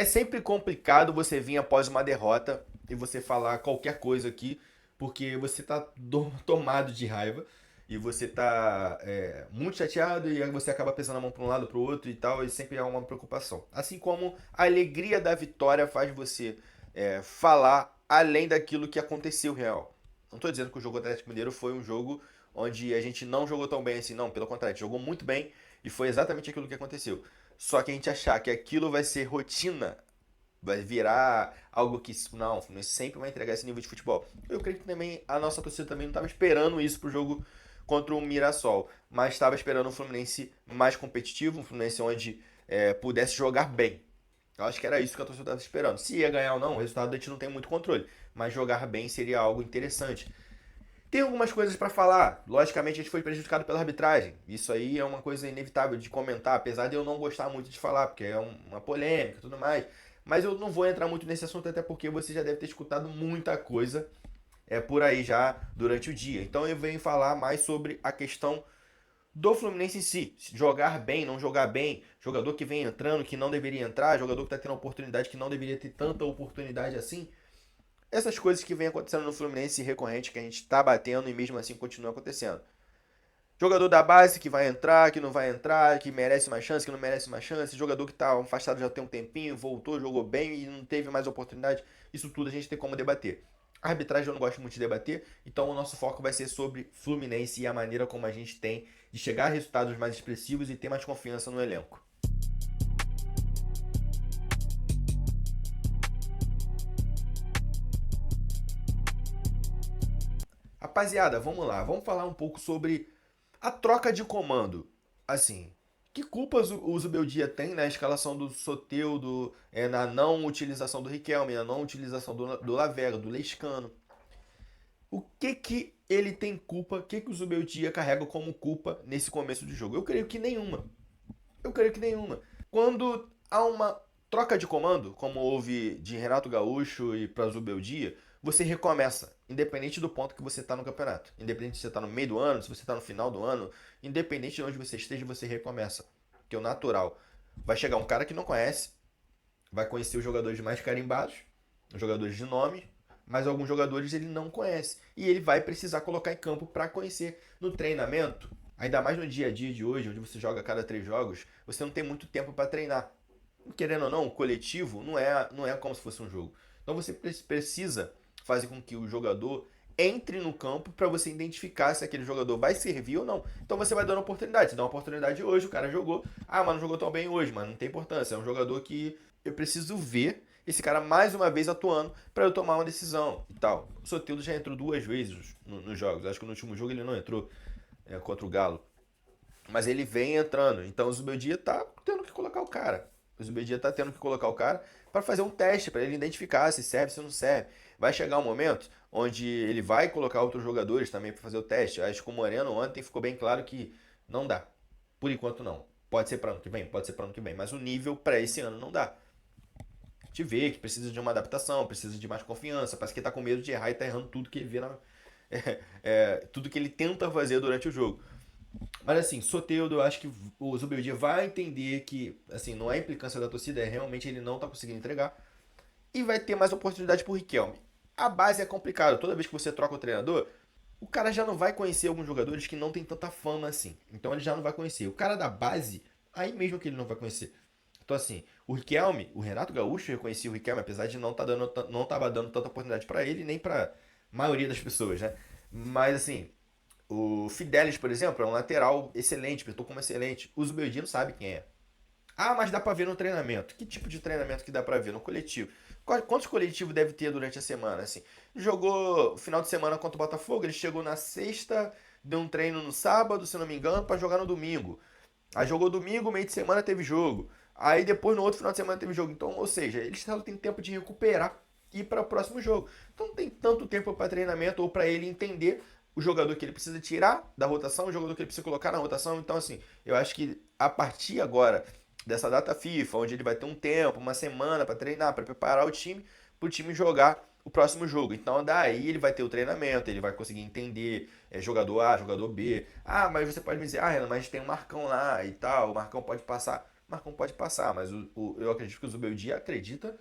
É sempre complicado você vir após uma derrota e você falar qualquer coisa aqui, porque você tá tomado de raiva e você tá muito chateado e aí você acaba pesando a mão para um lado para o outro e tal, e sempre há uma preocupação. Assim como a alegria da vitória faz você falar além daquilo que aconteceu real. Não estou dizendo que o jogo do Atlético Mineiro foi um jogo onde a gente não jogou tão bem assim, não, pelo contrário, a gente jogou muito bem e foi exatamente aquilo que aconteceu. Só que a gente achar que aquilo vai ser rotina, vai virar algo que não, o Fluminense sempre vai entregar esse nível de futebol. Eu creio que também a nossa torcida também não estava esperando isso pro jogo contra o Mirassol, mas estava esperando um Fluminense mais competitivo, um Fluminense onde pudesse jogar bem. Eu acho que era isso que a torcida estava esperando. Se ia ganhar ou não, o resultado a gente não tem muito controle, mas jogar bem seria algo interessante. Tem algumas coisas para falar. Logicamente, a gente foi prejudicado pela arbitragem. Isso aí é uma coisa inevitável de comentar, apesar de eu não gostar muito de falar, porque é uma polêmica e tudo mais. Mas eu não vou entrar muito nesse assunto, até porque você já deve ter escutado muita coisa por aí já durante o dia. Então eu venho falar mais sobre a questão do Fluminense em si. Jogar bem, não jogar bem, jogador que vem entrando, que não deveria entrar, jogador que está tendo oportunidade que não deveria ter tanta oportunidade assim. Essas coisas que vem acontecendo no Fluminense recorrente, que a gente tá batendo e mesmo assim continua acontecendo. Jogador da base que vai entrar, que não vai entrar, que merece mais chance, que não merece mais chance. Jogador que tá afastado já tem um tempinho, voltou, jogou bem e não teve mais oportunidade. Isso tudo a gente tem como debater. A arbitragem eu não gosto muito de debater, então o nosso foco vai ser sobre Fluminense e a maneira como a gente tem de chegar a resultados mais expressivos e ter mais confiança no elenco. Rapaziada, vamos lá, vamos falar um pouco sobre a troca de comando. Assim, que culpas o Zubeldia tem na escalação do Soteldo, na não utilização do Riquelme, na não utilização do Lavega, do Lescano? O que ele tem culpa, o que o Zubeldia carrega como culpa nesse começo de jogo? Eu creio que nenhuma. Eu creio que nenhuma. Quando há uma troca de comando, como houve de Renato Gaúcho e para Zubeldia, você recomeça, independente do ponto que você está no campeonato. Independente se você está no meio do ano, se você está no final do ano, independente de onde você esteja, você recomeça. Que é o natural. Vai chegar um cara que não conhece, vai conhecer os jogadores mais carimbados, os jogadores de nome, mas alguns jogadores ele não conhece. E ele vai precisar colocar em campo para conhecer no treinamento. Ainda mais no dia a dia de hoje, onde você joga a cada 3 jogos, você não tem muito tempo para treinar. Querendo ou não, o coletivo não é como se fosse um jogo. Então você precisa fazer com que o jogador entre no campo para você identificar se aquele jogador vai servir ou não. Então você vai dando oportunidade. Você dá uma oportunidade hoje, o cara jogou. Ah, mas não jogou tão bem hoje, mas não tem importância. É um jogador que eu preciso ver esse cara mais uma vez atuando para eu tomar uma decisão e tal. O Soteldo já entrou 2 vezes nos jogos. Acho que no último jogo ele não entrou contra o Galo. Mas ele vem entrando. Então o Zubeldia tá tendo que colocar o cara. O Zubeldia tá tendo que colocar o cara para fazer um teste, para ele identificar se serve, se não serve. Vai chegar um momento onde ele vai colocar outros jogadores também para fazer o teste. Acho que o Moreno ontem ficou bem claro que não dá. Por enquanto não. Pode ser para ano que vem, pode ser para ano que vem, mas o nível para esse ano não dá. A gente vê que precisa de uma adaptação, precisa de mais confiança. Parece que tá com medo de errar e tá errando tudo que ele vê tudo que ele tenta fazer durante o jogo. Mas assim, Soteldo, eu acho que o Zubeldia vai entender que assim, não é implicância da torcida, é realmente ele não tá conseguindo entregar. E vai ter mais oportunidade pro Riquelme. A base é complicado. Toda vez que você troca o treinador, o cara já não vai conhecer alguns jogadores que não tem tanta fama assim. Então ele já não vai conhecer. O cara da base, aí mesmo que ele não vai conhecer. Então assim, o Riquelme, o Renato Gaúcho reconhecia o Riquelme, apesar de não tava dando tanta oportunidade para ele, nem pra maioria das pessoas, né? Mas assim, o Fidelis, por exemplo, é um lateral excelente, pintou como excelente. O Zubeldia não sabe quem é. Ah, mas dá pra ver no treinamento. Que tipo de treinamento que dá pra ver? No coletivo. Quantos coletivos deve ter durante a semana? Assim, jogou final de semana contra o Botafogo, ele chegou na sexta, deu um treino no sábado, se não me engano, pra jogar no domingo. Aí jogou domingo, meio de semana teve jogo. Aí depois no outro final de semana teve jogo. Então, ou seja, eles só têm tempo de recuperar e ir para o próximo jogo. Então não tem tanto tempo para treinamento ou para ele entender o jogador que ele precisa tirar da rotação, o jogador que ele precisa colocar na rotação. Então, assim, eu acho que a partir agora dessa data FIFA, onde ele vai ter um tempo, uma semana para treinar, para preparar o time, para o time jogar o próximo jogo. Então daí ele vai ter o treinamento, ele vai conseguir entender jogador A, jogador B. Ah, mas você pode me dizer, ah, Renan, mas tem um Marcão lá e tal, o Marcão pode passar. Marcão pode passar, mas eu acredito que o Zubeldia acredita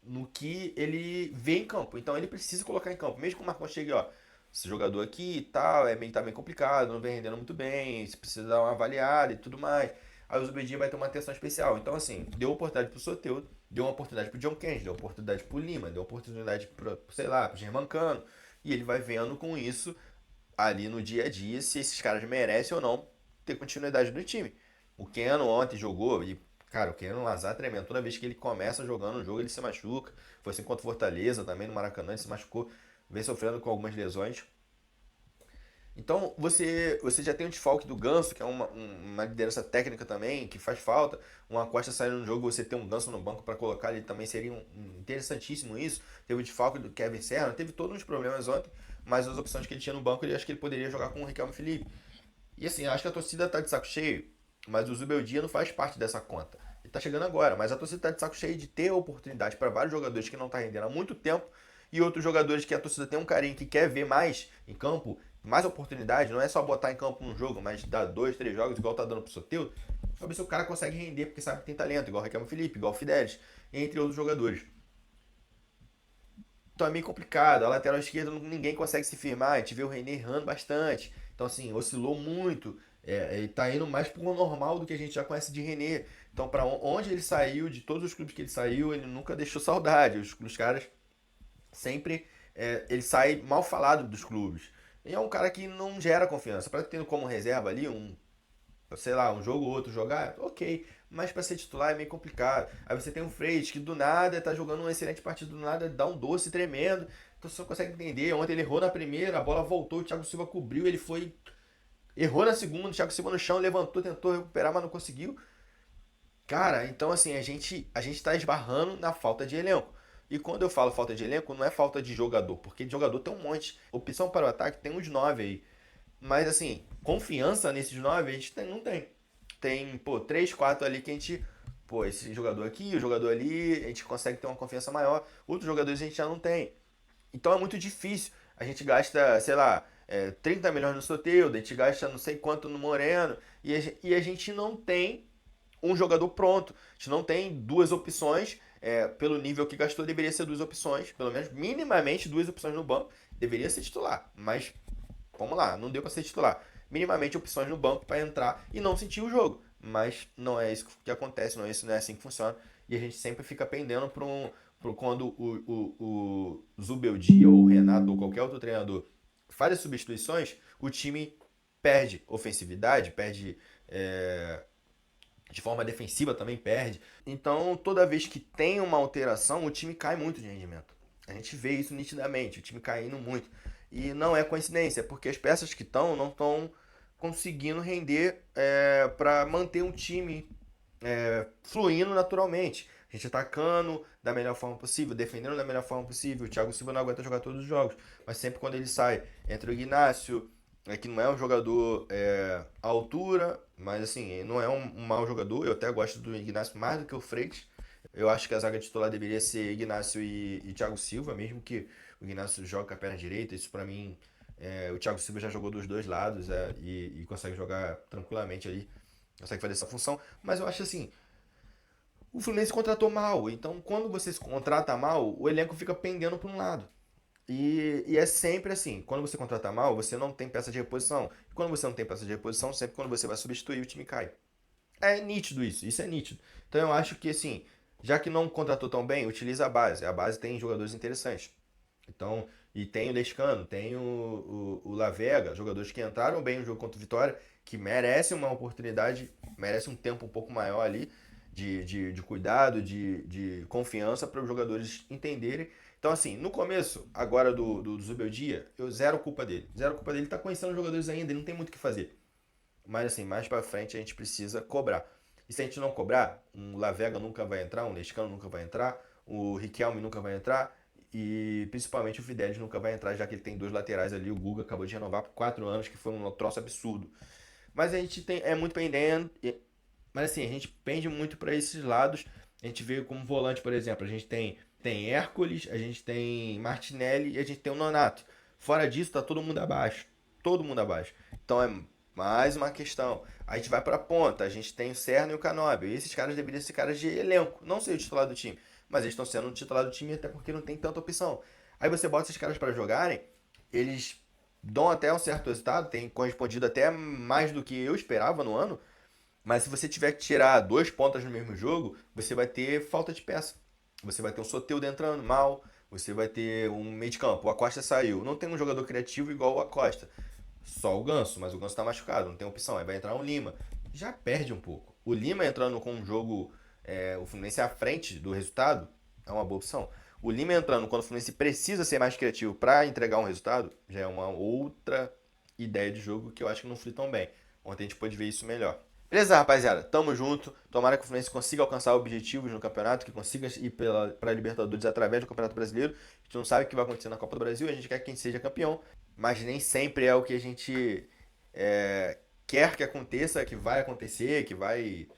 no que ele vê em campo. Então ele precisa colocar em campo. Mesmo que o Marcão chegue, ó, esse jogador aqui e tal, tá bem complicado, não vem rendendo muito bem, você precisa dar uma avaliada e tudo mais. Aí o Zubeldia vai ter uma atenção especial. Então, assim, deu oportunidade pro Soteldo, deu uma oportunidade pro John Kennedy, deu uma oportunidade pro Lima, deu uma oportunidade pro, sei lá, pro Germancano. E ele vai vendo com isso, ali no dia a dia, se esses caras merecem ou não ter continuidade no time. O Keno ontem jogou e, cara, o Keno Lazar tremendo. Toda vez que ele começa jogando um jogo, ele se machuca. Foi assim contra o Fortaleza também, no Maracanã, ele se machucou, vem sofrendo com algumas lesões. Então você já tem o desfalque do Ganso, que é uma liderança técnica também, que faz falta. Uma Costa saindo no jogo, você ter um Ganso no banco para colocar, ele também seria interessantíssimo isso. Teve o desfalque do Kevin Serra, teve todos os problemas ontem, mas as opções que ele tinha no banco, ele acho que ele poderia jogar com o Riquelme Felipe. E assim, acho que a torcida tá de saco cheio, mas o Zubeldia não faz parte dessa conta. Ele tá chegando agora, mas a torcida tá de saco cheio de ter a oportunidade para vários jogadores que não tá rendendo há muito tempo e outros jogadores que a torcida tem um carinho que quer ver mais em campo, mais oportunidade, não é só botar em campo um jogo, mas dar dois, três jogos, igual tá dando pro Soteldo, pra ver se o cara consegue render, porque sabe que tem talento, igual o Riquelme Felipe, igual o Fidelis, entre outros jogadores. Então é meio complicado. A lateral esquerda ninguém consegue se firmar. A gente vê o René errando bastante. Então, assim, oscilou muito. Ele tá indo mais pro normal do que a gente já conhece de René. Então, para onde ele saiu, de todos os clubes que ele saiu, ele nunca deixou saudade. Os caras sempre. Ele sai mal falado dos clubes. E é um cara que não gera confiança. Para ter como reserva ali, sei lá, um jogo ou outro jogar, ok. Mas pra ser titular é meio complicado. Aí você tem um Freitas que do nada tá jogando um excelente partido, do nada dá um doce tremendo. Então você não consegue entender. Ontem ele errou na primeira, a bola voltou, o Thiago Silva cobriu, ele foi. Errou na segunda, o Thiago Silva no chão, levantou, tentou recuperar, mas não conseguiu. Cara, então assim, a gente tá esbarrando na falta de elenco. E quando eu falo falta de elenco, não é falta de jogador, porque de jogador tem um monte. Opção para o ataque tem uns 9 aí. Mas assim, confiança nesses 9 a gente não tem. Tem, pô, 3 4 ali que a gente. Pô, esse jogador aqui, o jogador ali, a gente consegue ter uma confiança maior. Outros jogadores a gente já não tem. Então é muito difícil. A gente gasta, sei lá, 30 milhões no Soteldo, a gente gasta não sei quanto no Moreno, e a gente não tem um jogador pronto. A gente não tem duas opções. Pelo nível que gastou, deveria ser duas opções, pelo menos minimamente duas opções no banco. Deveria ser titular, mas vamos lá, não deu para ser titular. Minimamente opções no banco para entrar e não sentir o jogo. Mas não é isso que acontece, não é assim que funciona. E a gente sempre fica pendendo para quando o Zubeldia ou o Renato ou qualquer outro treinador faz as substituições, o time perde ofensividade, perde de forma defensiva também perde. Então, toda vez que tem uma alteração, o time cai muito de rendimento. A gente vê isso nitidamente, o time caindo muito. E não é coincidência, porque as peças que estão não estão conseguindo render para manter um time fluindo naturalmente. A gente atacando da melhor forma possível, defendendo da melhor forma possível. O Thiago Silva não aguenta jogar todos os jogos, mas sempre quando ele sai, entra o Ignacio, que não é um jogador à altura, mas assim, não é um mau jogador. Eu até gosto do Ignacio mais do que o Freitas. Eu acho que a zaga titular deveria ser Ignacio e Thiago Silva, mesmo que o Ignacio joga com a perna direita. Isso pra mim, o Thiago Silva já jogou dos dois lados e consegue jogar tranquilamente ali, consegue fazer essa função. Mas eu acho assim, o Fluminense contratou mal, então quando você se contrata mal, o elenco fica pendendo para um lado. E é sempre assim, quando você contrata mal, você não tem peça de reposição. E quando você não tem peça de reposição, sempre quando você vai substituir, o time cai. É nítido isso é nítido. Então eu acho que assim, já que não contratou tão bem, utiliza a base. A base tem jogadores interessantes. Então, e tem o Lescano, tem o Lavega, jogadores que entraram bem no jogo contra o Vitória, que merecem uma oportunidade, merecem um tempo um pouco maior ali de cuidado, de confiança para os jogadores entenderem. Então, assim, no começo, agora do Zubeldia, eu zero culpa dele. Zero culpa dele, ele tá conhecendo os jogadores ainda, ele não tem muito o que fazer. Mas assim, mais pra frente a gente precisa cobrar. E se a gente não cobrar, um Lavega nunca vai entrar, um Lescano nunca vai entrar, o Riquelme nunca vai entrar e principalmente o Fidelis nunca vai entrar, já que ele tem dois laterais ali. O Guga acabou de renovar por 4 anos, que foi um troço absurdo. Mas a gente é muito pendente. Mas assim, a gente pende muito para esses lados. A gente vê como volante, por exemplo, a gente tem Hércules, a gente tem Martinelli e a gente tem o Nonato. Fora disso, tá todo mundo abaixo. Todo mundo abaixo. Então é Mais uma questão. A gente vai pra ponta, a gente tem o Serna e o Canóbio. E esses caras deveriam ser caras de elenco, não ser o titular do time. Mas eles estão sendo o titular do time até porque não tem tanta opção. Aí você bota esses caras pra jogarem, eles dão até um certo resultado, tem correspondido até mais do que eu esperava no ano. Mas se você tiver que tirar dois pontas no mesmo jogo, você vai ter falta de peça. Você vai ter um Soteldo entrando mal, você vai ter um meio de campo. O Acosta saiu. Não tem um jogador criativo igual o Acosta. Só o Ganso, mas o Ganso tá machucado, não tem opção. Aí vai entrar um Lima. Já perde um pouco. O Lima entrando com um jogo, o Fluminense à frente do resultado, é uma boa opção. O Lima entrando quando o Fluminense precisa ser mais criativo para entregar um resultado, já é uma outra ideia de jogo que eu acho que não flui tão bem. Ontem a gente pôde ver isso melhor. Beleza, rapaziada? Tamo junto. Tomara que o Fluminense consiga alcançar objetivos no campeonato, que consiga ir para a Libertadores através do Campeonato Brasileiro. A gente não sabe o que vai acontecer na Copa do Brasil, a gente quer que a gente seja campeão, mas nem sempre é o que a gente quer que aconteça, que vai acontecer, que vai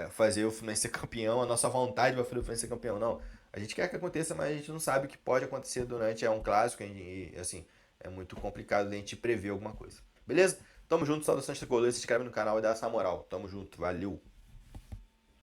fazer o Fluminense ser campeão. A nossa vontade vai fazer o Fluminense ser campeão, não. A gente quer que aconteça, mas a gente não sabe o que pode acontecer durante um clássico e assim, é muito complicado a gente prever alguma coisa. Beleza? Tamo junto, saudações tricolores, se inscreve no canal e dá essa moral. Tamo junto, valeu!